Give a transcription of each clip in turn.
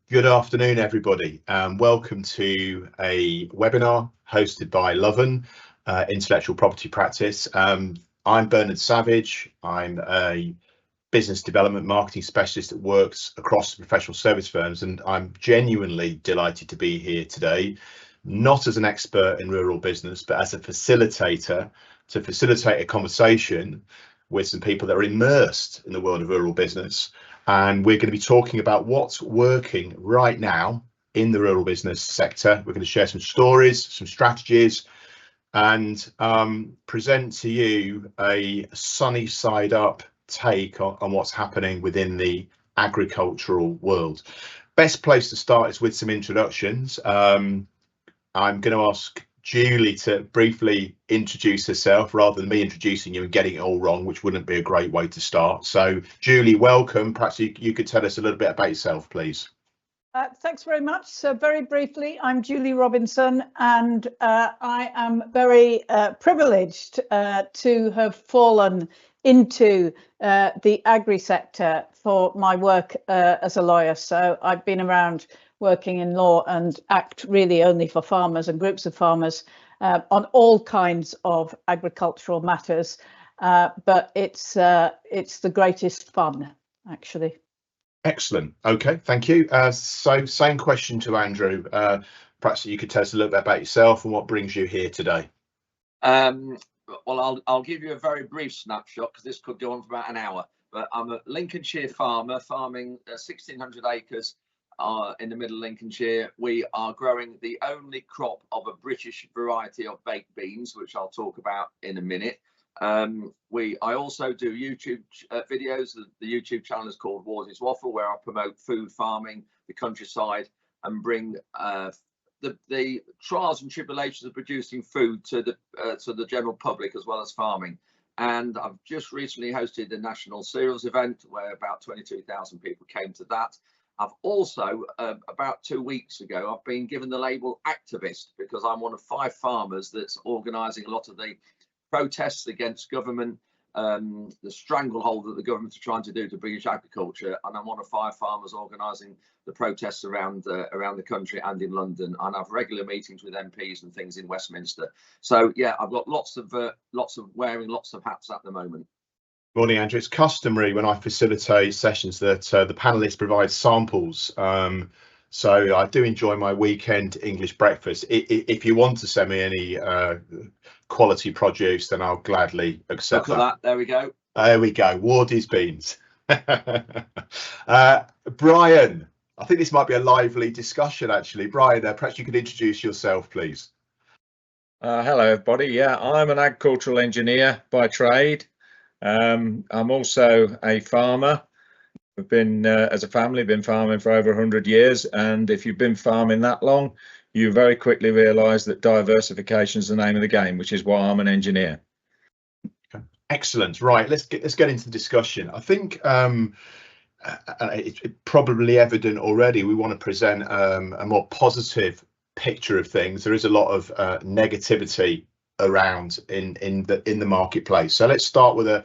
Good afternoon, everybody, and welcome to a webinar hosted by Loven, Intellectual Property Practice. I'm Bernard Savage. I'm a business development marketing specialist that works across professional service firms, and I'm genuinely delighted to be here today, not as an expert in rural business, but as a facilitator to facilitate a conversation with some people that are immersed in the world of rural business. And we're going to be talking about what's working right now in the rural business sector. We're going to share some stories, some strategies, and present to you a sunny side up take on what's happening within the agricultural world. Best place to start is with some introductions. I'm going to ask Julie to briefly introduce herself rather than me introducing you and getting it all wrong, which wouldn't be a great way to start. So Julie, welcome. Perhaps you could tell us a little bit about yourself, please. Thanks very much. So very briefly, I'm Julie Robinson, and I am very privileged to have fallen into the agri sector for my work as a lawyer. So I've been around working in law and act really only for farmers and groups of farmers on all kinds of agricultural matters. But it's the greatest fun, actually. Excellent. Okay, thank you. So same question to Andrew. Perhaps you could tell us a little bit about yourself and what brings you here today. Well, I'll give you a very brief snapshot because this could go on for about an hour. But I'm a Lincolnshire farmer farming 1,600 acres in the middle of Lincolnshire. We are growing the only crop of a British variety of baked beans, which I'll talk about in a minute. I also do YouTube videos. The YouTube channel is called Wardy's Waffle, where I promote food farming, the countryside, and bring the trials and tribulations of producing food to the general public as well as farming. And I've just recently hosted the National Cereals event where about 22,000 people came to that. I've also, about 2 weeks ago, I've been given the label activist because I'm one of 5 farmers that's organising a lot of the protests against government, the stranglehold that the government are trying to do to British agriculture, and I'm one of 5 farmers organising the protests around the country and in London, and I've regular meetings with MPs and things in Westminster. So yeah, I've got lots of wearing lots of hats at the moment. Morning, Andrew. It's customary when I facilitate sessions that the panelists provide samples. So I do enjoy my weekend English breakfast. If you want to send me any quality produce, then I'll gladly accept Look at that. There we go. There we go. Wardy's beans. Brian, I think this might be a lively discussion, actually. Brian, perhaps you could introduce yourself, please. Hello, everybody. Yeah, I'm an agricultural engineer by trade. I'm also a farmer. We've been, as a family, been farming for over 100 years. And if you've been farming that long, you very quickly realise that diversification is the name of the game, which is why I'm an engineer. Okay. Excellent. Right, let's get into the discussion. I think it's probably evident already. We want to present a more positive picture of things. There is a lot of negativity around in the marketplace. So let's start with a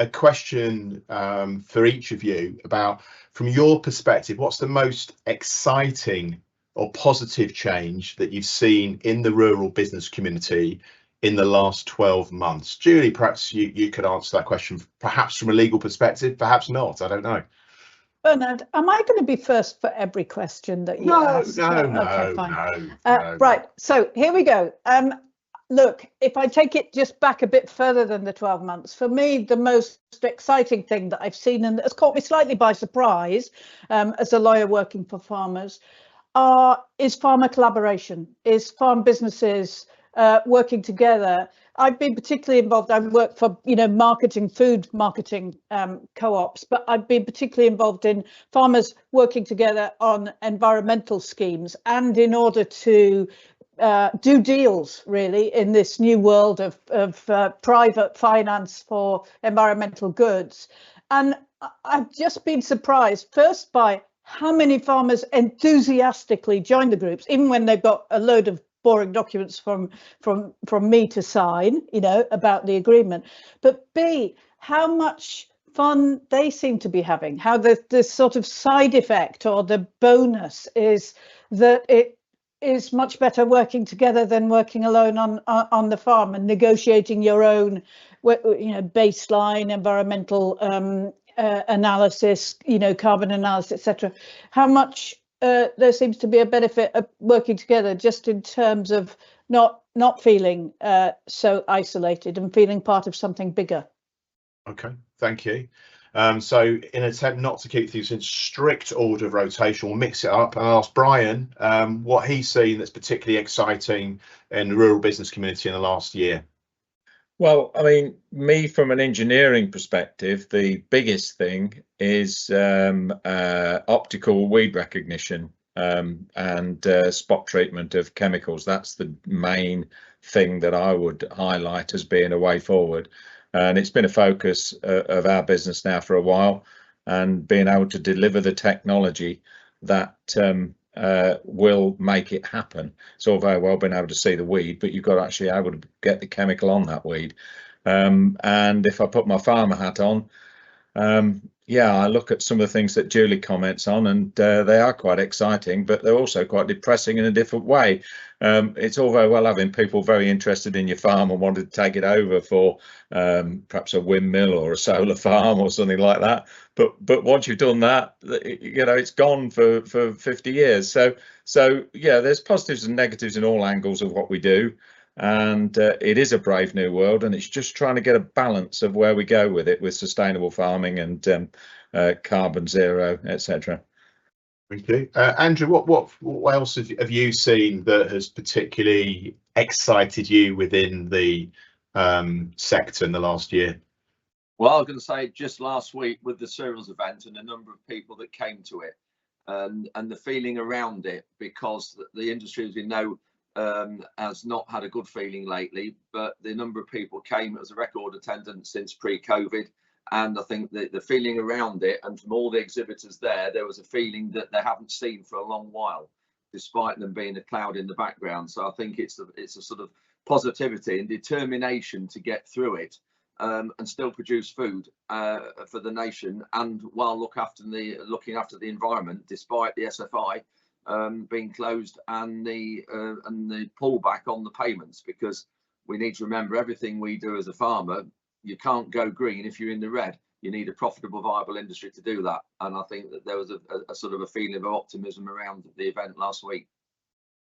question for each of you about, from your perspective, what's the most exciting or positive change that you've seen in the rural business community in the last 12 months? Julie, perhaps you could answer that question, perhaps from a legal perspective, perhaps not, I don't know. Bernard, am I going to be first for every question that you ask? No, Right, so here we go. Look, if I take it just back a bit further than the 12 months, for me, the most exciting thing that I've seen, and has caught me slightly by surprise as a lawyer working for farmers, is farmer collaboration, is farm businesses working together. I've been particularly involved. I work for, food marketing co-ops, but I've been particularly involved in farmers working together on environmental schemes, and in order to do deals really in this new world of private finance for environmental goods. And I've just been surprised first by how many farmers enthusiastically join the groups, even when they've got a load of boring documents from me to sign, about the agreement. But B, how much fun they seem to be having, how the sort of side effect or the bonus is that it is much better working together than working alone on the farm and negotiating your own, baseline environmental analysis, carbon analysis, etc. How much there seems to be a benefit of working together, just in terms of not feeling so isolated and feeling part of something bigger. Okay, thank you. So in an attempt not to keep things in strict order of rotation, we'll mix it up and ask Brian what he's seen that's particularly exciting in the rural business community in the last year. Well, I mean, me from an engineering perspective, the biggest thing is optical weed recognition and spot treatment of chemicals. That's the main thing that I would highlight as being a way forward. And it's been a focus of our business now for a while, and being able to deliver the technology that will make it happen. It's all very well being able to see the weed, but you've got to actually able to get the chemical on that weed. And if I put my farmer hat on, I look at some of the things that Julie comments on, and they are quite exciting, but they're also quite depressing in a different way. It's all very well having people very interested in your farm and wanting to take it over for perhaps a windmill or a solar farm or something like that. But once you've done that, it's gone for 50 years. So yeah, there's positives and negatives in all angles of what we do. And it is a brave new world, and it's just trying to get a balance of where we go with it, with sustainable farming and carbon zero, etc. Thank you. Andrew, what else have you seen that has particularly excited you within the sector in the last year? Well, I was going to say, just last week with the cereals event and the number of people that came to it, and the feeling around it, because the industry, as we know, has not had a good feeling lately, but the number of people came. It was a record attendance since pre-COVID, and I think the feeling around it, and from all the exhibitors there was a feeling that they haven't seen for a long while, despite them being a cloud in the background. So I think it's a sort of positivity and determination to get through it, and still produce food for the nation, and while looking after the environment, despite the SFI being closed and the pullback on the payments, because we need to remember, everything we do as a farmer, you can't go green if you're in the red. You need a profitable, viable industry to do that. And I think that there was a sort of a feeling of optimism around the event last week.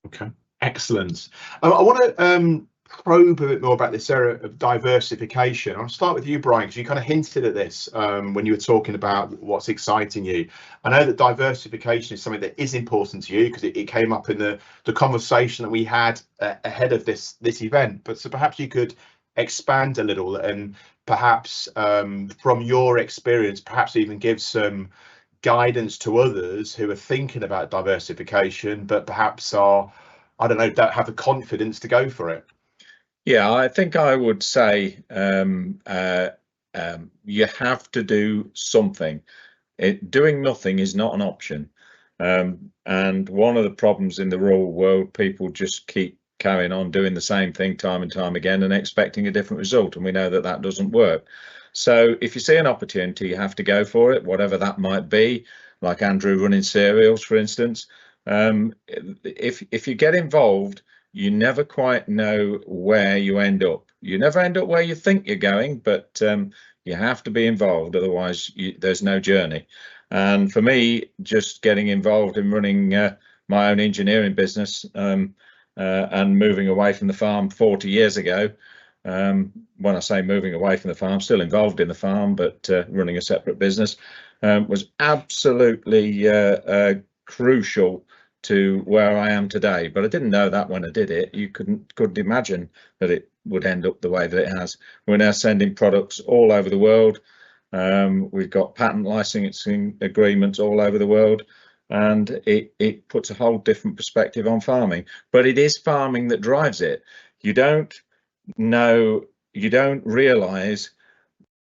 Okay, excellent. I want to probe a bit more about this area of diversification. I'll start with you, Brian, because you kind of hinted at this when you were talking about what's exciting you. I know that diversification is something that is important to you, because it came up in the conversation that we had ahead of this event. But so perhaps you could expand a little, and perhaps from your experience, perhaps even give some guidance to others who are thinking about diversification, but perhaps don't have the confidence to go for it. Yeah, I think I would say you have to do something. Doing nothing is not an option. And one of the problems in the rural world, people just keep carrying on doing the same thing time and time again and expecting a different result. And we know that that doesn't work. So if you see an opportunity, you have to go for it, whatever that might be, like Andrew running cereals, for instance. If you get involved, you never quite know where you end up. You never end up where you think you're going, but you have to be involved, otherwise there's no journey. And for me, just getting involved in running my own engineering business and moving away from the farm 40 years ago, when I say moving away from the farm, still involved in the farm, but running a separate business, was absolutely crucial to where I am today. But I didn't know that when I did it. You couldn't imagine that it would end up the way that it has. We're now sending products all over the world. We've got patent licensing agreements all over the world, and it puts a whole different perspective on farming. But it is farming that drives it. You don't realize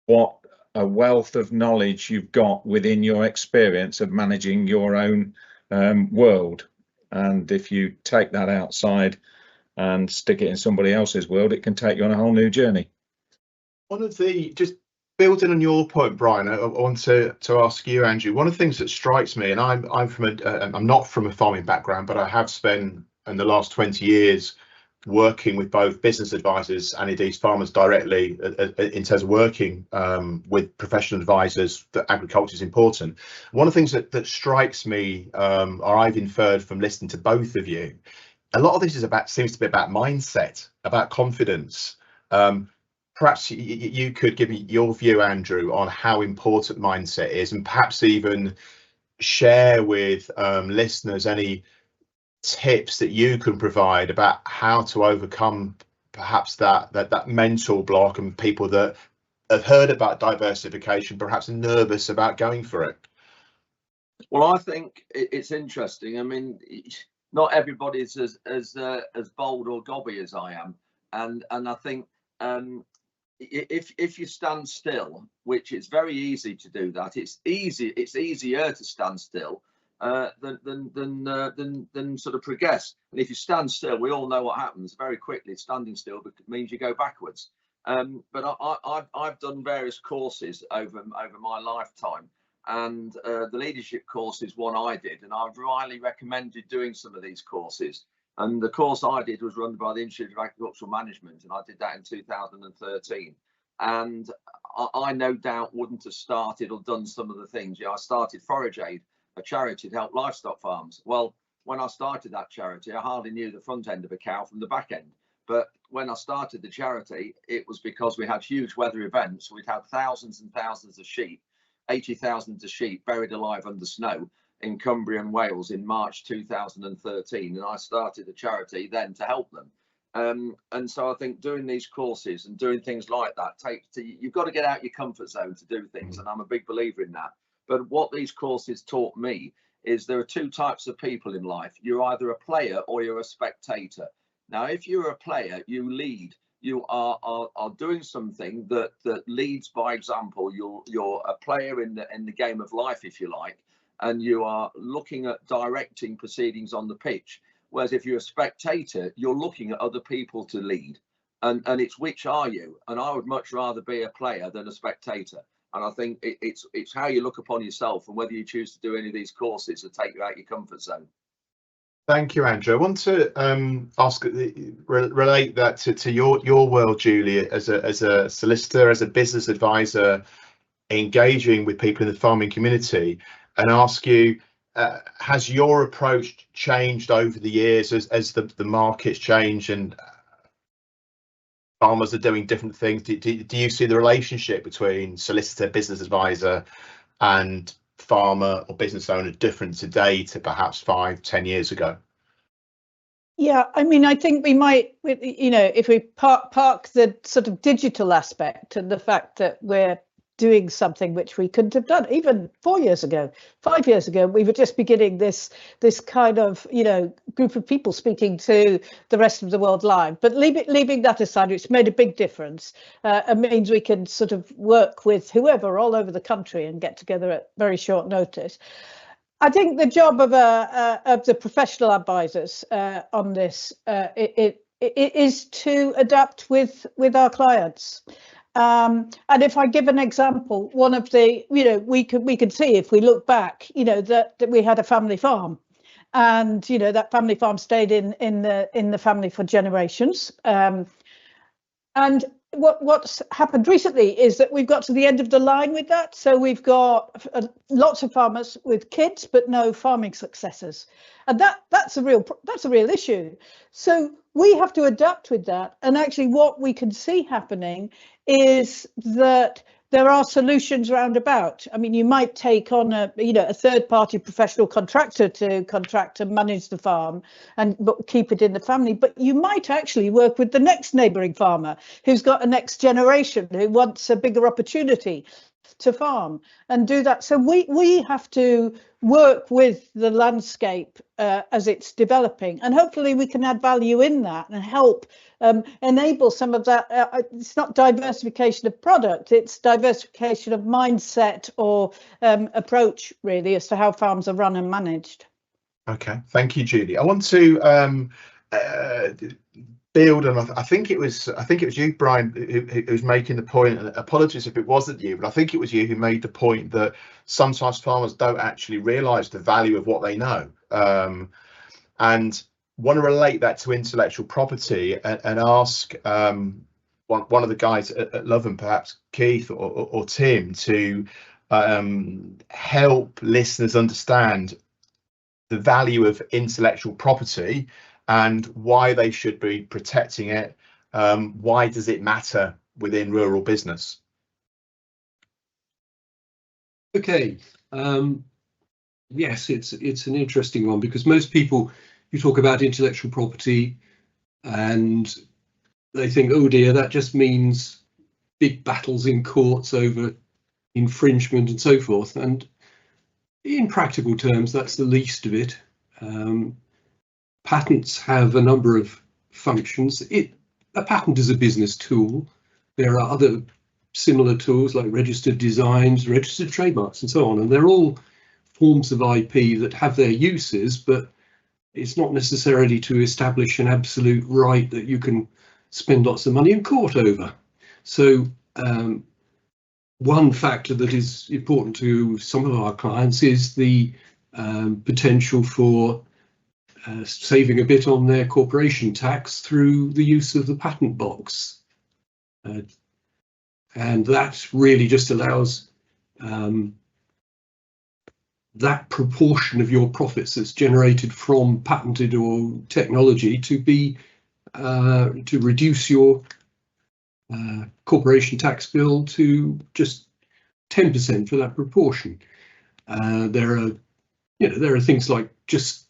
what a wealth of knowledge you've got within your experience of managing your own world. And if you take that outside and stick it in somebody else's world, it can take you on a whole new journey. One of the, just building on your point, Brian, I want to ask you, Andrew. One of the things that strikes me, and I'm from I'm not from a farming background, but I have spent in the last 20 years working with both business advisors and indeed farmers directly in terms of working with professional advisors that agriculture is important. One of the things that strikes me, or I've inferred from listening to both of you, a lot of this seems to be about mindset, about confidence. Perhaps you could give me your view, Andrew, on how important mindset is, and perhaps even share with listeners any tips that you can provide about how to overcome perhaps that mental block, and people that have heard about diversification perhaps are nervous about going for it. Well, I think it's interesting. I mean, not everybody's as bold or gobby as I am, and I think if you stand still, which it's very easy to do that, it's easier to stand still than sort of progress. And if you stand still, we all know what happens very quickly. Standing still means you go backwards. But I've done various courses over my lifetime, and the leadership course is one I did, and I've highly recommended doing some of these courses. And the course I did was run by the Institute of Agricultural Management, and I did that in 2013. And I no doubt wouldn't have started or done some of the things. I started Forage Aid, a charity to help livestock farms. Well, when I started that charity, I hardly knew the front end of a cow from the back end. But when I started the charity, it was because we had huge weather events. We'd had thousands and thousands of sheep, 80,000 of sheep buried alive under snow in Cumbria and Wales in March 2013. And I started the charity then to help them. And so I think doing these courses and doing things like that you've got to get out your comfort zone to do things. And I'm a big believer in that. But what these courses taught me is there are two types of people in life. You're either a player or you're a spectator. Now, if you're a player, you lead. You are doing something that leads by example. You're a player in the game of life, if you like, and you are looking at directing proceedings on the pitch. Whereas if you're a spectator, you're looking at other people to lead, and it's which are you? And I would much rather be a player than a spectator. And I think it's how you look upon yourself, and whether you choose to do any of these courses to take you out your comfort zone. Thank you, Andrew. I want to relate that to your world, Julie, as a solicitor, as a business advisor, engaging with people in the farming community, and ask you, has your approach changed over the years as the markets change and farmers are doing different things? Do you see the relationship between solicitor, business advisor and farmer or business owner different today to perhaps 5-10 years ago? Yeah, I mean, I think we might, if we park the sort of digital aspect and the fact that we're doing something which we couldn't have done even 4 years ago, 5 years ago, we were just beginning this kind of, group of people speaking to the rest of the world live. But leaving that aside, it's made a big difference. It means we can sort of work with whoever all over the country and get together at very short notice. I think the job of the professional advisors on this it is to adapt with our clients. And if I give an example, one of the, we could see if we look back, that we had a family farm, and that family farm stayed in the family for generations. And what's happened recently is that we've got to the end of the line with that. So we've got lots of farmers with kids, but no farming successors, and that's a real issue. So we have to adapt with that. And actually, what we can see happening is that there are solutions roundabout. I mean, you might take on a third-party professional contractor to contract and manage the farm but keep it in the family. But you might actually work with the next neighbouring farmer who's got a next generation who wants a bigger opportunity to farm and do that. So we have to work with the landscape as it's developing, and hopefully we can add value in that and help enable some of that. It's not diversification of product, it's diversification of mindset or approach, really, as to how farms are run and managed. Okay, thank you, Julie. I want to build on, I think it was you, Brian, who was making the point, and apologies if it wasn't you, but I think it was you who made the point that sometimes farmers don't actually realise the value of what they know, and want to relate that to intellectual property, and ask one of the guys at Lovin, perhaps Keith or Tim, to help listeners understand the value of intellectual property and why they should be protecting it. Why does it matter within rural business? Okay. Yes, it's an interesting one, because most people, you talk about intellectual property and they think, oh dear, that just means big battles in courts over infringement and so forth. And in practical terms, that's the least of it. Patents have a number of functions. A patent is a business tool. There are other similar tools like registered designs, registered trademarks, and so on, and they're all forms of IP that have their uses, but it's not necessarily to establish an absolute right that you can spend lots of money in court over. So one factor that is important to some of our clients is the potential for saving a bit on their corporation tax through the use of the patent box. And that really just allows that proportion of your profits that's generated from patented or technology to be to reduce your corporation tax bill to just 10% for that proportion. There are things like just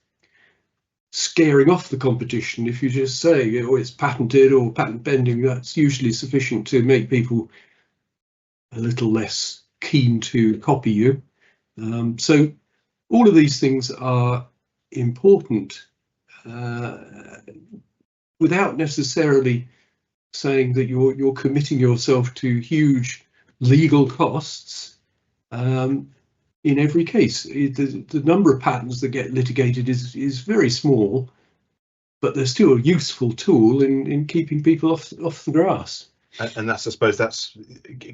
scaring off the competition. If you just say, oh, it's patented or patent pending, that's usually sufficient to make people a little less keen to copy you. So all of these things are important without necessarily saying that you're committing yourself to huge legal costs. In every case, the number of patents that get litigated is very small, but they're still a useful tool in keeping people off the grass. And that's, I suppose, that's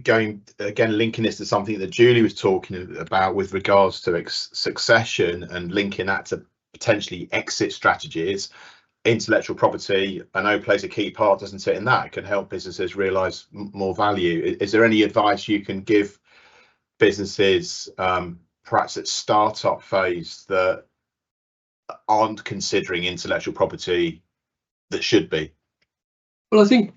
going again, linking this to something that Julie was talking about with regards to succession, and linking that to potentially exit strategies. Intellectual property, I know, plays a key part, doesn't it? And that can help businesses realise more value. Is there any advice you can give businesses, perhaps at startup phase, that aren't considering intellectual property that should be? Well, I think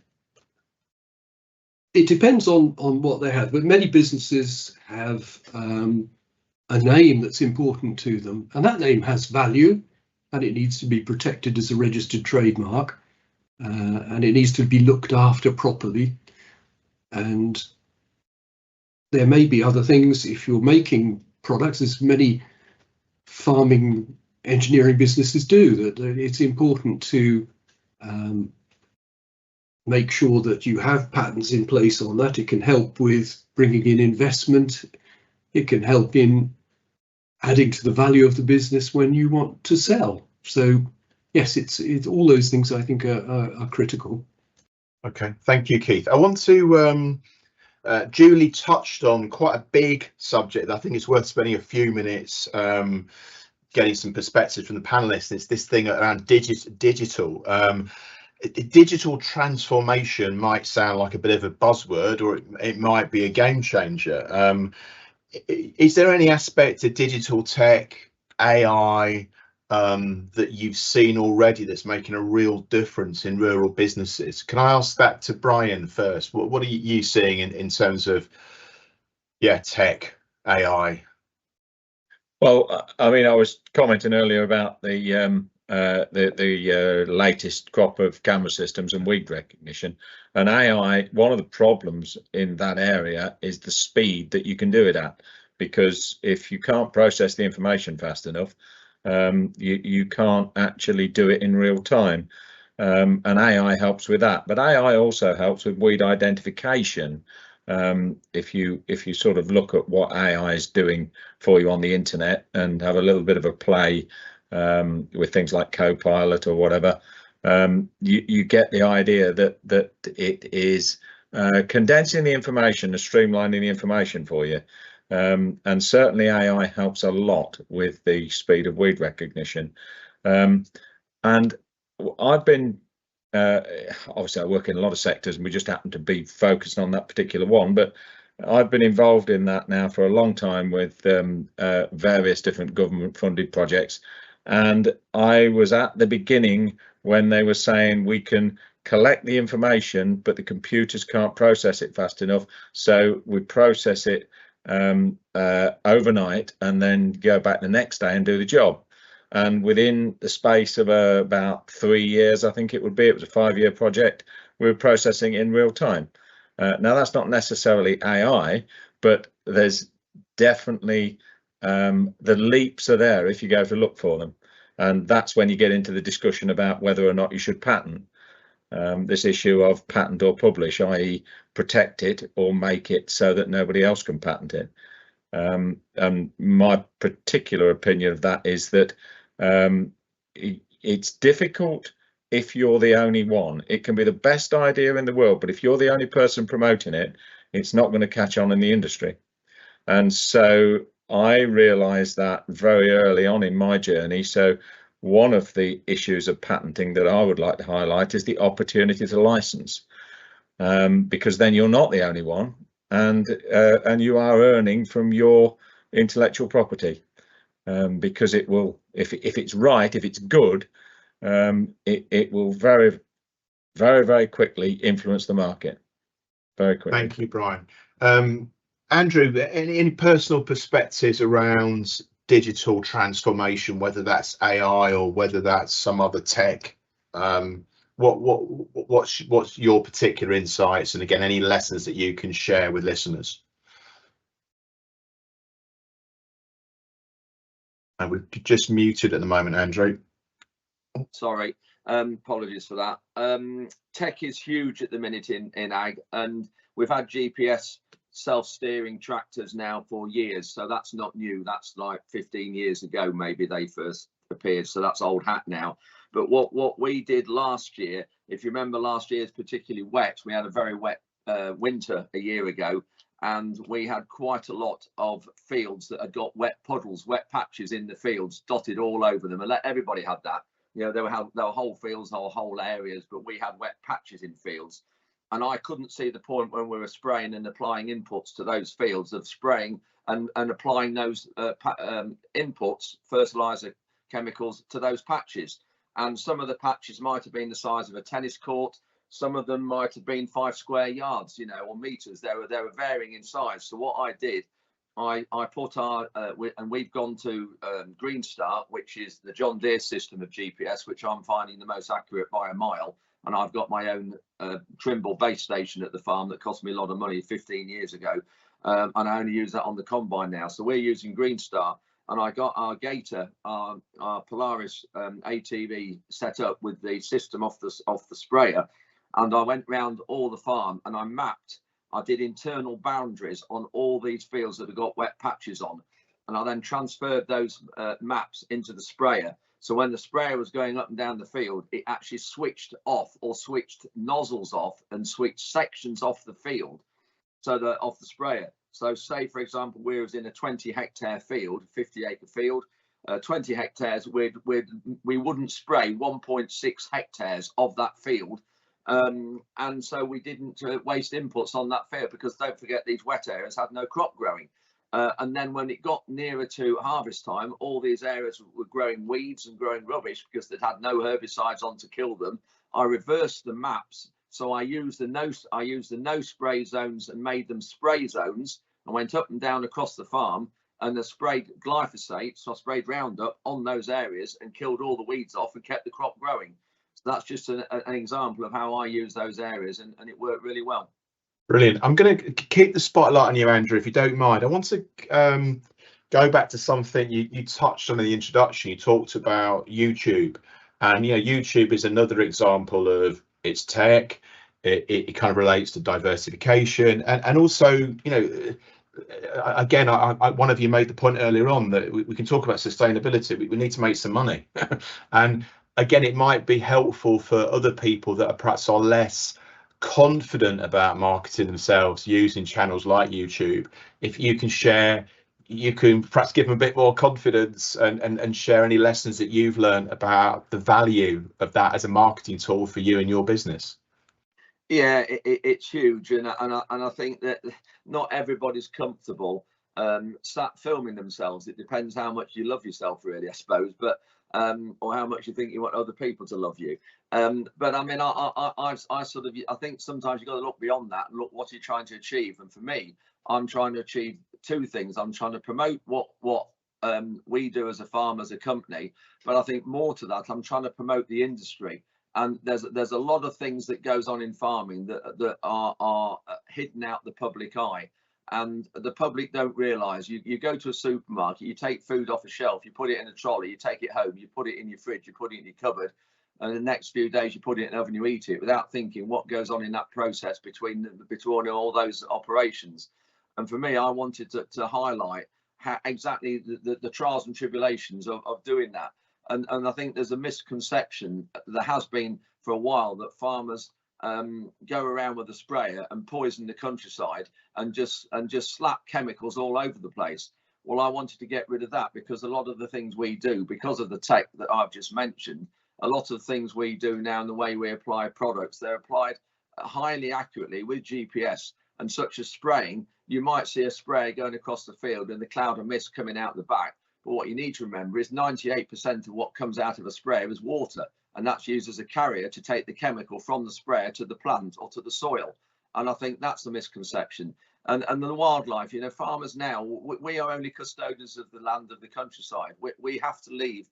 it depends on what they have, but many businesses have a name that's important to them, and that name has value, and it needs to be protected as a registered trademark, and it needs to be looked after properly. And there may be other things. If you're making products, as many farming engineering businesses do, that it's important to make sure that you have patents in place on that. It can help with bringing in investment. It can help in adding to the value of the business when you want to sell. So yes, it's all those things I think are critical. Okay, thank you, Keith. I want to Julie touched on quite a big subject. I think it's worth spending a few minutes getting some perspective from the panelists. It's this thing around digital. Digital transformation might sound like a bit of a buzzword, or it might be a game changer. Is there any aspect of digital tech, AI, that you've seen already that's making a real difference in rural businesses? Can I ask that to Brian first? What are you seeing in terms of, tech, AI? Well, I mean, I was commenting earlier about the latest crop of camera systems and weed recognition, and AI. One of the problems in that area is the speed that you can do it at, because if you can't process the information fast enough, you can't actually do it in real time, and AI helps with that. But AI also helps with weed identification. If you sort of look at what AI is doing for you on the internet and have a little bit of a play with things like Copilot or whatever, you get the idea that it is condensing the information and streamlining the information for you. And certainly AI helps a lot with the speed of weed recognition. And I've been, obviously I work in a lot of sectors and we just happen to be focused on that particular one, but I've been involved in that now for a long time with various different government funded projects. And I was at the beginning when they were saying we can collect the information, but the computers can't process it fast enough. So we process it overnight and then go back the next day and do the job. And within the space of about 3 years, I think it would be, it was a 5-year project, we were processing in real time. Now that's not necessarily AI, but there's definitely the leaps are there if you go to look for them. And that's when you get into the discussion about whether or not you should patent. This issue of patent or publish, i.e. protect it or make it so that nobody else can patent it. And my particular opinion of that is that it's difficult if you're the only one. It can be the best idea in the world, but if you're the only person promoting it, it's not going to catch on in the industry. And so I realized that very early on in my journey. So one of the issues of patenting that I would like to highlight is the opportunity to license, because then you're not the only one, and you are earning from your intellectual property, because it will, if it's right, if it's good, it will very, very, very quickly influence the market. Very quickly. Thank you, Brian. Andrew, any personal perspectives around digital transformation, whether that's AI or whether that's some other tech? What's your particular insights, and again, any lessons that you can share with listeners? And we're just muted at the moment, Andrew. Sorry, apologies for that. Tech is huge at the minute in ag, and we've had GPS self-steering tractors now for years, so that's not new. That's like 15 years ago maybe they first appeared, so that's old hat now. But what we did last year, if you remember, last year's particularly wet. We had a very wet winter a year ago, and we had quite a lot of fields that had got wet puddles, wet patches in the fields dotted all over them, and everybody had that. You know, there were whole fields, whole areas, but we had wet patches in fields. And I couldn't see the point when we were spraying and applying inputs to those fields of spraying and applying those inputs, fertilizer chemicals, to those patches. And some of the patches might have been the size of a tennis court. Some of them might have been 5 square yards, you know, or meters. They were varying in size. So what I did, I put and we've gone to Green Star, which is the John Deere system of GPS, which I'm finding the most accurate by a mile. And I've got my own Trimble base station at the farm that cost me a lot of money 15 years ago. And I only use that on the combine now. So we're using Green Star, and I got our Gator, our Polaris ATV set up with the system off the sprayer. And I went round all the farm and I did internal boundaries on all these fields that have got wet patches on. And I then transferred those maps into the sprayer. So when the sprayer was going up and down the field, it actually switched off, or switched nozzles off and switched sections off the field, so that off the sprayer. So say, for example, we was in a 20 hectare field, 50 acre field, 20 hectares, we wouldn't spray 1.6 hectares of that field. And so we didn't waste inputs on that field, because don't forget, these wet areas had no crop growing. And then when it got nearer to harvest time, all these areas were growing weeds and growing rubbish because they'd had no herbicides on to kill them. I reversed the maps. So I used the no spray zones and made them spray zones, and went up and down across the farm, and I sprayed glyphosate. So I sprayed Roundup on those areas and killed all the weeds off and kept the crop growing. So that's just an example of how I use those areas, and it worked really well. Brilliant. I'm going to keep the spotlight on you, Andrew, if you don't mind. I want to go back to something you touched on in the introduction. You talked about YouTube, and YouTube is another example of its tech. It kind of relates to diversification, and also, again, one of you made the point earlier on that we can talk about sustainability. We need to make some money, and again, it might be helpful for other people that are perhaps are less confident about marketing themselves using channels like YouTube. If you can share, you can perhaps give them a bit more confidence and share any lessons that you've learned about the value of that as a marketing tool for you and your business. Yeah, it's huge, and I think that not everybody's comfortable sat filming themselves. It depends how much you love yourself, really, I suppose, but or how much you think you want other people to love you. But I mean, I sort of, I think sometimes you've got to look beyond that and look what you're trying to achieve. And for me, I'm trying to achieve two things. I'm trying to promote what we do as a farm, as a company, but I think more to that, I'm trying to promote the industry. And there's a lot of things that goes on in farming that are hidden out the public eye, and the public don't realise. You go to a supermarket, you take food off a shelf, you put it in a trolley, you take it home, you put it in your fridge, you put it in your cupboard, and the next few days you put it in an oven, you eat it without thinking what goes on in that process between all those operations. And for me, I wanted to highlight how exactly the trials and tribulations of doing that. And I think there's a misconception, there has been for a while, that farmers go around with a sprayer and poison the countryside and just slap chemicals all over the place. Well, I wanted to get rid of that, because a lot of the things we do, because of the tech that I've just mentioned, a lot of things we do now and the way we apply products, they're applied highly accurately with GPS. And such as spraying, you might see a sprayer going across the field and the cloud of mist coming out the back. But what you need to remember is 98% of what comes out of a sprayer is water, and that's used as a carrier to take the chemical from the sprayer to the plant or to the soil. And I think that's the misconception. And the wildlife, you know, farmers now, we are only custodians of the land of the countryside. We have to leave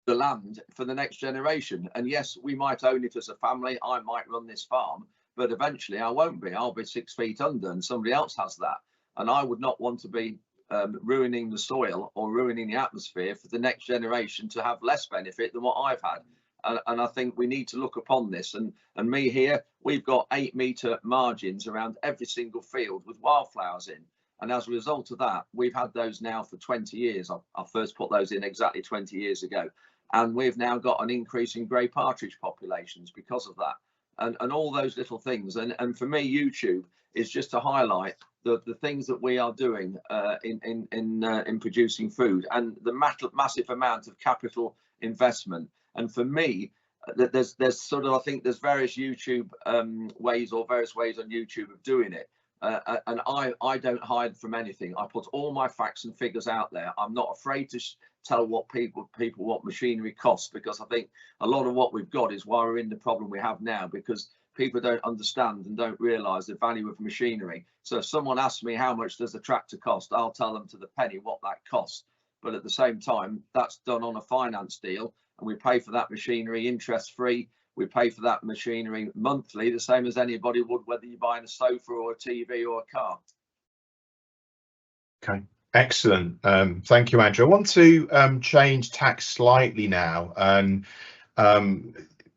the land for the next generation. And yes, we might own it as a family. I might run this farm, but eventually I won't be. I'll be 6 feet under and somebody else has that. And I would not want to be ruining the soil or ruining the atmosphere for the next generation to have less benefit than what I've had. And I think we need to look upon this. And me here, we've got 8-metre margins around every single field with wildflowers in. And as a result of that, we've had those now for 20 years. I first put those in exactly 20 years ago. And we've now got an increase in grey partridge populations because of that. And all those little things. And for me, YouTube is just to highlight the things that we are doing in producing food, and the massive amount of capital investment. And for me, there's sort of, I think there's various YouTube ways, or various ways on YouTube of doing it. And I don't hide from anything. I put all my facts and figures out there. I'm not afraid to tell what people what machinery costs, because I think a lot of what we've got is why we're in the problem we have now, because people don't understand and don't realise the value of machinery. So if someone asks me how much does a tractor cost, I'll tell them to the penny what that costs. But at the same time, that's done on a finance deal, and we pay for that machinery interest free. We pay for that machinery monthly, the same as anybody would, whether you're buying a sofa or a TV or a car. Okay, excellent. Thank you, Andrew. I want to change tack slightly now and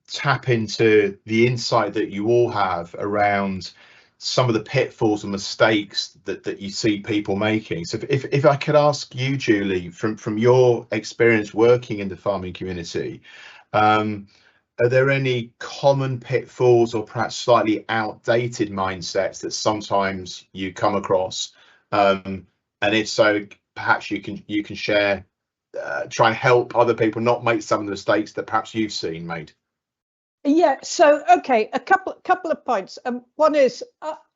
tap into the insight that you all have around some of the pitfalls and mistakes that you see people making. So if I could ask you, Julie, from your experience working in the farming community, are there any common pitfalls or perhaps slightly outdated mindsets that sometimes you come across? And if so, perhaps you can share, try and help other people not make some of the mistakes that perhaps you've seen made. Yeah, so okay, a couple of points. One is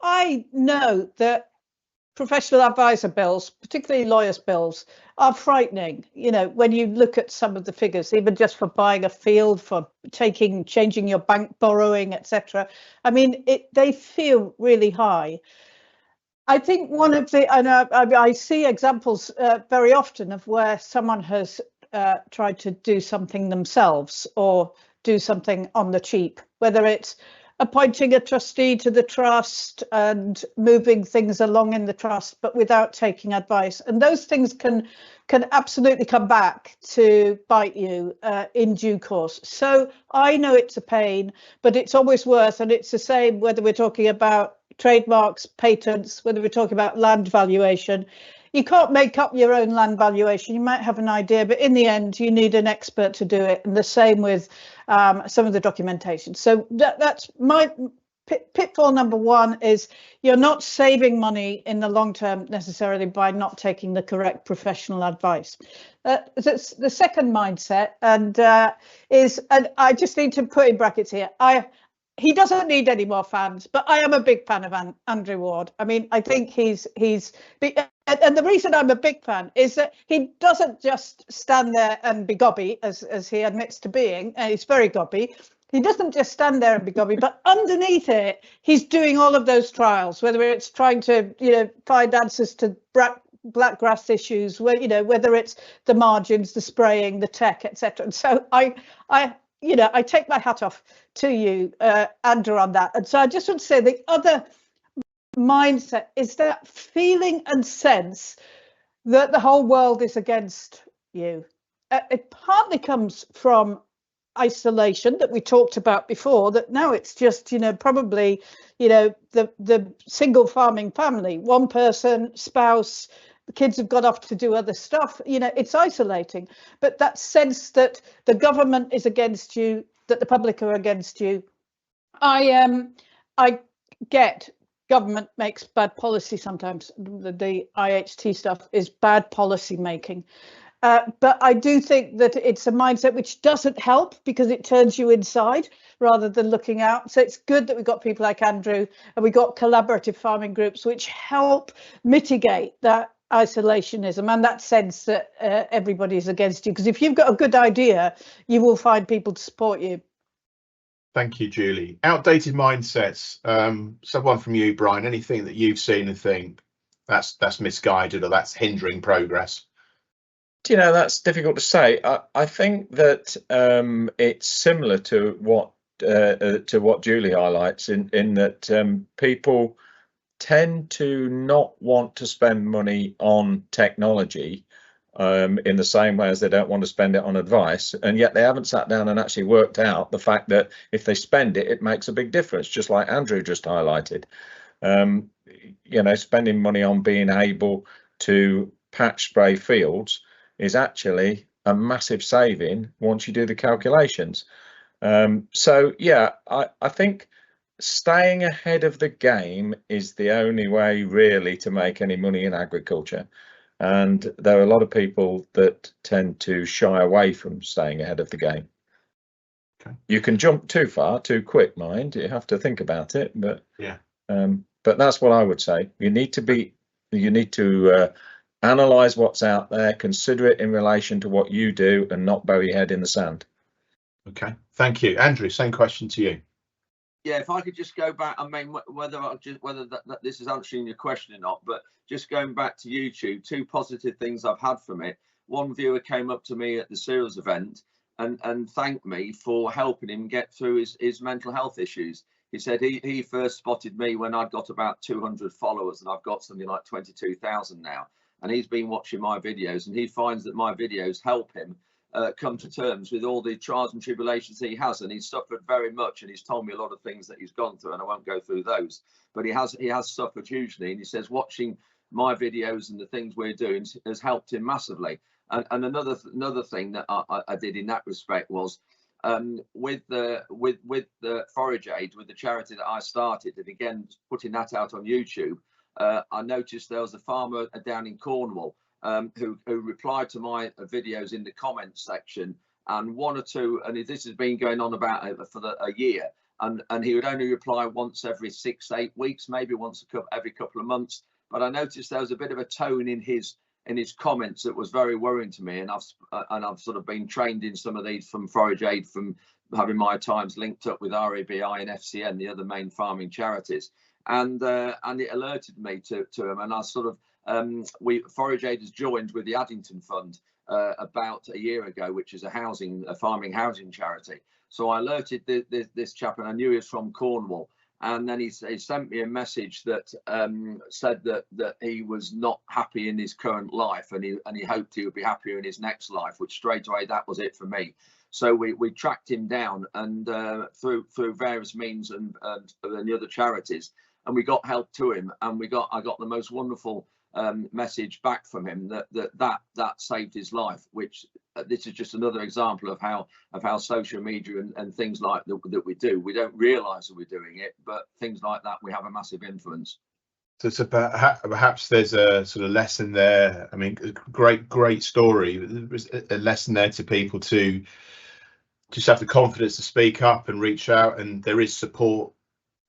I know that professional advisor bills, particularly lawyers' bills, are frightening. You know, when you look at some of the figures, even just for buying a field, for changing your bank borrowing, etc. I mean, they feel really high. I think one of the, and I see examples very often of where someone has tried to do something themselves or do something on the cheap, whether it's appointing a trustee to the trust and moving things along in the trust, but without taking advice. And those things can absolutely come back to bite you in due course. So I know it's a pain, but it's always worth, and it's the same whether we're talking about trademarks, patents, whether we're talking about land valuation. you can't make up your own land valuation. You might have an idea, but in the end, you need an expert to do it. And the same with some of the documentation. So that's my pitfall number one, is you're not saving money in the long term necessarily by not taking the correct professional advice. That's the second mindset, and I just need to put in brackets here. He doesn't need any more fans, but I am a big fan of Andrew Ward. I mean, I think he's and the reason I'm a big fan is that he doesn't just stand there and be gobby, as he admits to being. He's very gobby. He doesn't just stand there and be gobby, but underneath it, he's doing all of those trials, whether it's trying to, find answers to blackgrass issues, whether it's the margins, the spraying, the tech, etc. And so I take my hat off to you, Andrew, on that. And so I just want to say the other mindset is that feeling and sense that the whole world is against you. It partly comes from isolation that we talked about before, that now it's just probably the single farming family, one person, spouse, the kids have got off to do other stuff. It's isolating, but that sense that the government is against you, that the public are against you. I get government makes bad policy sometimes. The IHT stuff is bad policy making. But I do think that it's a mindset which doesn't help, because it turns you inside rather than looking out. So it's good that we've got people like Andrew, and we've got collaborative farming groups which help mitigate that isolationism and that sense that everybody's against you. Because if you've got a good idea, you will find people to support you. Thank you, Julie. Outdated mindsets. Someone from you, Brian, anything that you've seen and think that's misguided or that's hindering progress? That's difficult to say. I think that it's similar to what Julie highlights, in that people tend to not want to spend money on technology in the same way as they don't want to spend it on advice, and yet they haven't sat down and actually worked out the fact that if they spend it, it makes a big difference, just like Andrew just highlighted. Spending money on being able to patch spray fields is actually a massive saving once you do the calculations. So yeah, I think staying ahead of the game is the only way really to make any money in agriculture. And there are a lot of people that tend to shy away from staying ahead of the game. Okay. You can jump too far, too quick, mind. You have to think about it, but yeah. But that's what I would say. You need to analyze what's out there, consider it in relation to what you do, and not bury your head in the sand. Okay, thank you, Andrew. Same question to you. Yeah, if I could just go back, I mean, whether that this is answering your question or not, but just going back to YouTube, two positive things I've had from it. One viewer came up to me at the Cereals event and thanked me for helping him get through his mental health issues. He said he first spotted me when I'd got about 200 followers, and I've got something like 22,000 now. And he's been watching my videos, and he finds that my videos help him come to terms with all the trials and tribulations he has, and he's suffered very much, and he's told me a lot of things that he's gone through, and I won't go through those, but he has suffered hugely, and he says watching my videos and the things we're doing has helped him massively. And another thing that I did in that respect was with the Forage Aid, with the charity that I started, and again putting that out on YouTube, I noticed there was a farmer down in Cornwall who replied to my videos in the comments section, and one or two, and this has been going on about for a year, and he would only reply once every 6-8 weeks, maybe once every couple of months. But I noticed there was a bit of a tone in his comments that was very worrying to me, and I've sort of been trained in some of these from Forage Aid, from having my times linked up with RABI and FCN, the other main farming charities, and it alerted me to him, and I sort of Forage Aid has joined with the Addington Fund about a year ago, which is a farming housing charity. So I alerted this chap, and I knew he was from Cornwall. And then he sent me a message that said that he was not happy in his current life, and he hoped he would be happier in his next life, which straight away, that was it for me. So we tracked him down, and through various means and the other charities, and we got help to him, and I got the most wonderful message back from him that saved his life, which this is just another example of how social media and things like that we do. We don't realise that we're doing it, but things like that, we have a massive influence. So perhaps there's a sort of lesson there. I mean, great story. There's a lesson there to people to just have the confidence to speak up and reach out, and there is support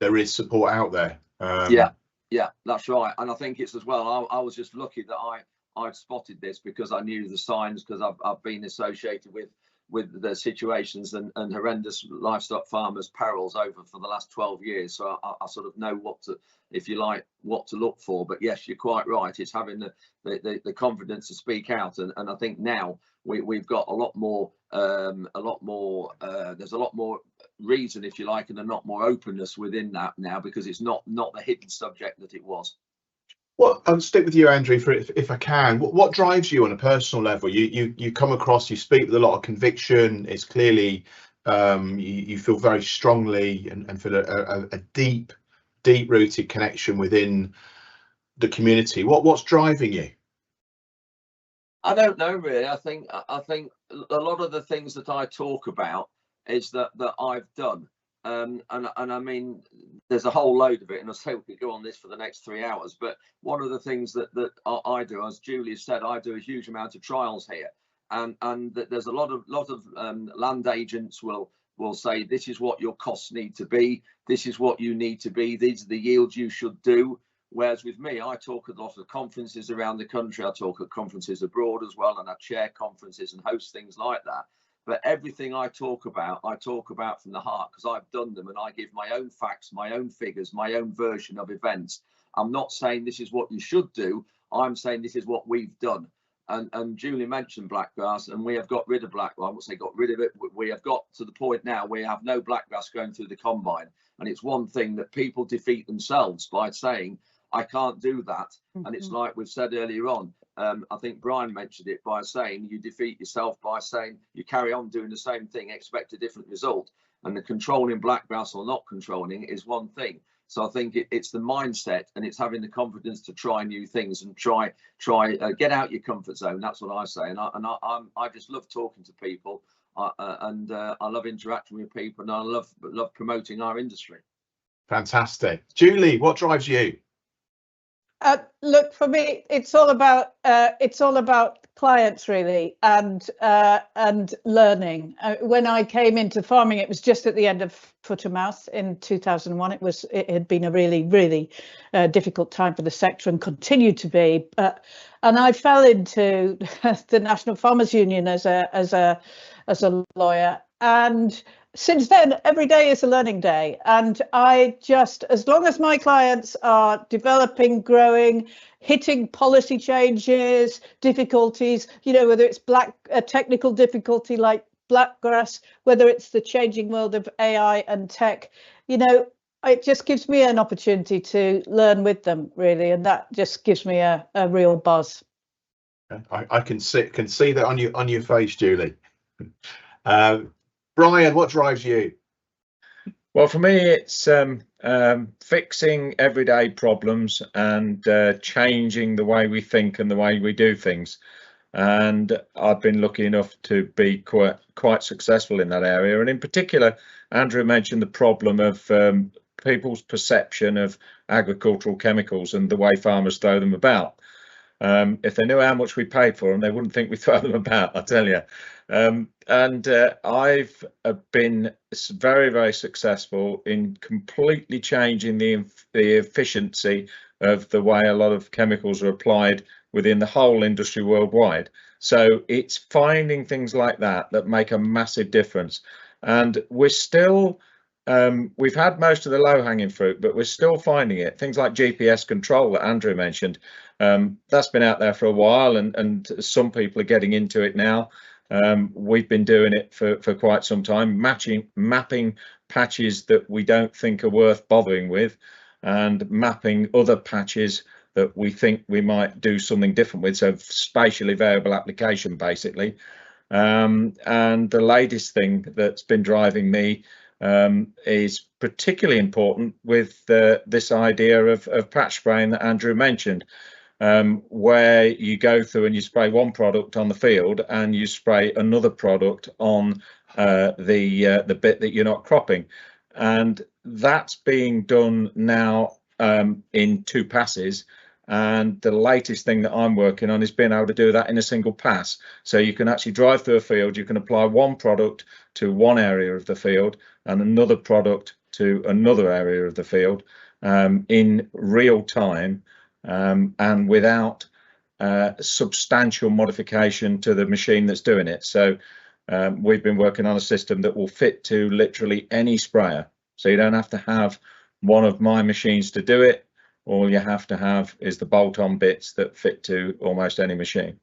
out there. Yeah, that's right. And I think it's as well, I was just lucky that I'd spotted this because I knew the signs, because I've been associated with the situations and horrendous livestock farmers' perils over for the last 12 years. So I sort of know what to, if you like, what to look for. But yes, you're quite right. It's having the confidence to speak out. And I think now we've got a lot more, there's a lot more reason, if you like, and a lot more openness within that now, because it's not the hidden subject that it was. Well, I'll stick with you, Andrew, for if I can. What drives you on a personal level? You come across, you speak with a lot of conviction. It's clearly you feel very strongly and feel a deep rooted connection within the community. What's driving you? I don't know really. I think a lot of the things that I talk about is that I've done. And I mean, there's a whole load of it, and I say we could go on this for the next 3 hours. But one of the things that I do, as Julie said, I do a huge amount of trials here, and there's a lot of land agents will say this is what your costs need to be, this is what you need to be, these are the yields you should do. Whereas with me, I talk at a lot of conferences around the country, I talk at conferences abroad as well, and I chair conferences and host things like that. But everything I talk about from the heart, because I've done them, and I give my own facts, my own figures, my own version of events. I'm not saying this is what you should do. I'm saying this is what we've done. And Julie mentioned blackgrass, and we have got rid of blackgrass. I won't say got rid of it. We have got to the point now where we have no blackgrass going through the combine. And it's one thing that people defeat themselves by saying, I can't do that. Mm-hmm. And it's like we've said earlier on. I think Brian mentioned it by saying you defeat yourself by saying you carry on doing the same thing, expect a different result. And the controlling blackgrass or not controlling is one thing. So I think it's the mindset, and it's having the confidence to try new things and try get out your comfort zone. That's what I say. And I just love talking to people, and I love interacting with people, and I love promoting our industry. Fantastic. Julie, what drives you? Look, for me, it's all about clients really, and learning. When I came into farming, it was just at the end of foot and mouth in 2001. It had been a really difficult time for the sector, and continued to be. And I fell into the National Farmers Union as a lawyer, and since then, every day is a learning day. And I just, as long as my clients are developing, growing, hitting policy changes, difficulties, whether it's technical difficulty like blackgrass, whether it's the changing world of AI and tech, it just gives me an opportunity to learn with them, really. And that just gives me a real buzz. I can see that on your face, Julie. Brian, what drives you? Well, for me, it's fixing everyday problems and changing the way we think and the way we do things. And I've been lucky enough to be quite successful in that area. And in particular, Andrew mentioned the problem of people's perception of agricultural chemicals and the way farmers throw them about. If they knew how much we paid for them, they wouldn't think we throw them about, I tell you. And I've been very successful in completely changing the efficiency of the way a lot of chemicals are applied within the whole industry worldwide. So it's finding things like that make a massive difference. And we're still, we've had most of the low-hanging fruit, but we're still finding it. Things like GPS control that Andrew mentioned, that's been out there for a while, and some people are getting into it now. We've been doing it for quite some time, mapping patches that we don't think are worth bothering with, and mapping other patches that we think we might do something different with. So spatially variable application, basically. And the latest thing that's been driving me is particularly important with this idea of patch spraying that Andrew mentioned. where you go through and you spray one product on the field and you spray another product on the bit that you're not cropping, and that's being done now in 2 passes. And the latest thing that I'm working on is being able to do that in a single pass. So you can actually drive through a field, you can apply one product to one area of the field and another product to another area of the field in real time, and without substantial modification to the machine that's doing it. So we've been working on a system that will fit to literally any sprayer. So you don't have to have one of my machines to do it. All you have to have is the bolt-on bits that fit to almost any machine.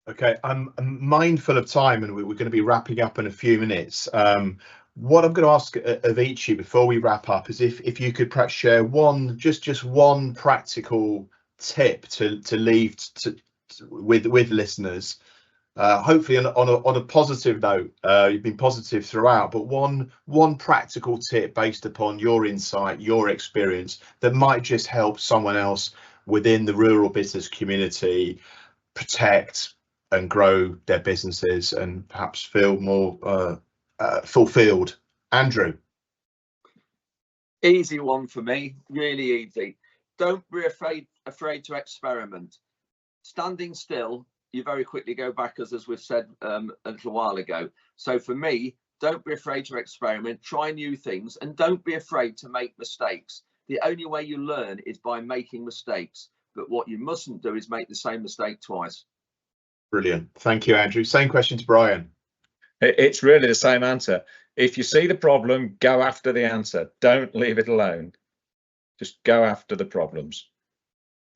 Okay, I'm mindful of time, and we're going to be wrapping up in a few minutes. What I'm going to ask of each of you before we wrap up is if you could perhaps share one, just one practical tip to leave with listeners. Hopefully on a positive note. You've been positive throughout, but one practical tip based upon your insight, your experience, that might just help someone else within the rural business community protect and grow their businesses and perhaps feel more fulfilled. Andrew? Easy one for me, really easy. Don't be afraid to experiment. Standing still, you very quickly go backwards, as we've said a little while ago. So for me, don't be afraid to experiment, try new things, and don't be afraid to make mistakes. The only way you learn is by making mistakes, but what you mustn't do is make the same mistake twice. Brilliant. Thank you, Andrew. Same question to Brian. It's really the same answer. If you see the problem, go after the answer. Don't leave it alone. Just go after the problems.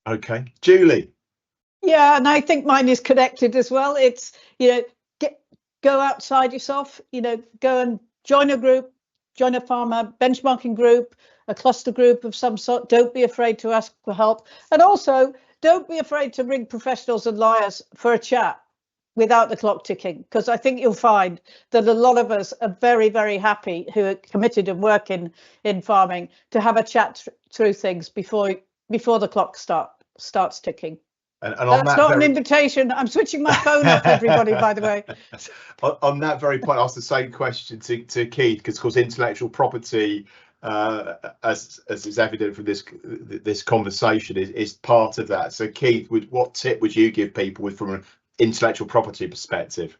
Okay. Julie? Yeah, and I think mine is connected as well. It's, go outside yourself, go and join a group, join a farmer benchmarking group, a cluster group of some sort. Don't be afraid to ask for help. And also, don't be afraid to ring professionals and lawyers for a chat without the clock ticking, because I think you'll find that a lot of us are very, very happy who are committed and work in farming to have a chat through things before the clock starts ticking. And that's not an invitation. I'm switching my phone off, everybody, by the way. On that very point, I asked the same question to Keith, because of course intellectual property, as is evident from this conversation, is part of that. So Keith, what tip would you give people from an intellectual property perspective?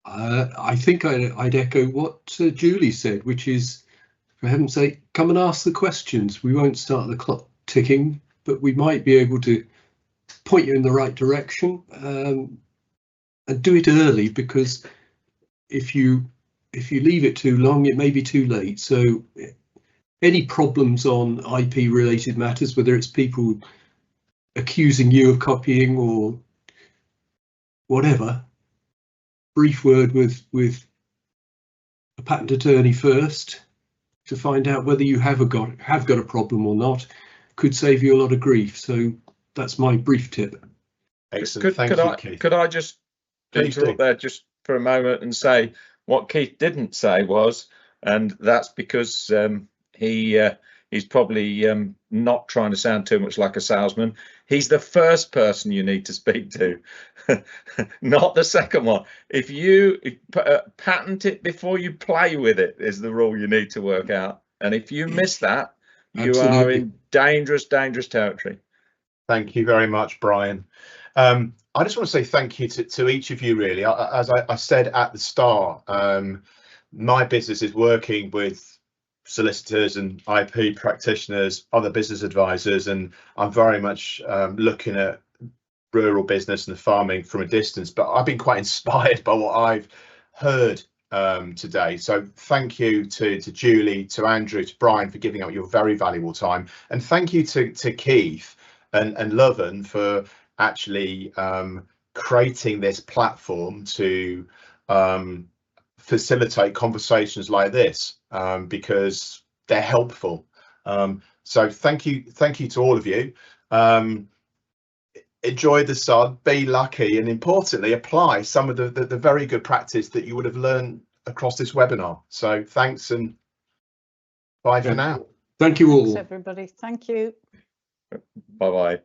I think I'd echo what Julie said, which is, for heaven's sake, come and ask the questions. We won't start the clock ticking, but we might be able to point you in the right direction, and do it early, because if you leave it too long, it may be too late. So any problems on IP related matters, whether it's people accusing you of copying or whatever, brief word with a patent attorney first to find out whether you have got a problem or not, could save you a lot of grief. So that's my brief tip. Excellent. Thank you, Keith. Could I just interrupt there just for a moment and say what Keith didn't say was, and that's because he's probably not trying to sound too much like a salesman. He's the first person you need to speak to, not the second one. If you patent it before you play with it is the rule you need to work out. And if you miss that, you are in dangerous territory. Thank you very much, Brian. I just want to say thank you to each of you, really. As I said at the start, my business is working with solicitors and IP practitioners, other business advisors, and I'm very much looking at rural business and farming from a distance, but I've been quite inspired by what I've heard today. So thank you to Julie, to Andrew, to Brian for giving up your very valuable time, and thank you to Keith and Loven for actually creating this platform to facilitate conversations like this, because they're helpful. So thank you to all of you. Enjoy the sun, be lucky, and importantly apply some of the very good practice that you would have learned across this webinar. So thanks and bye for now. Thank you all. Thanks, everybody. Thank you. Bye bye.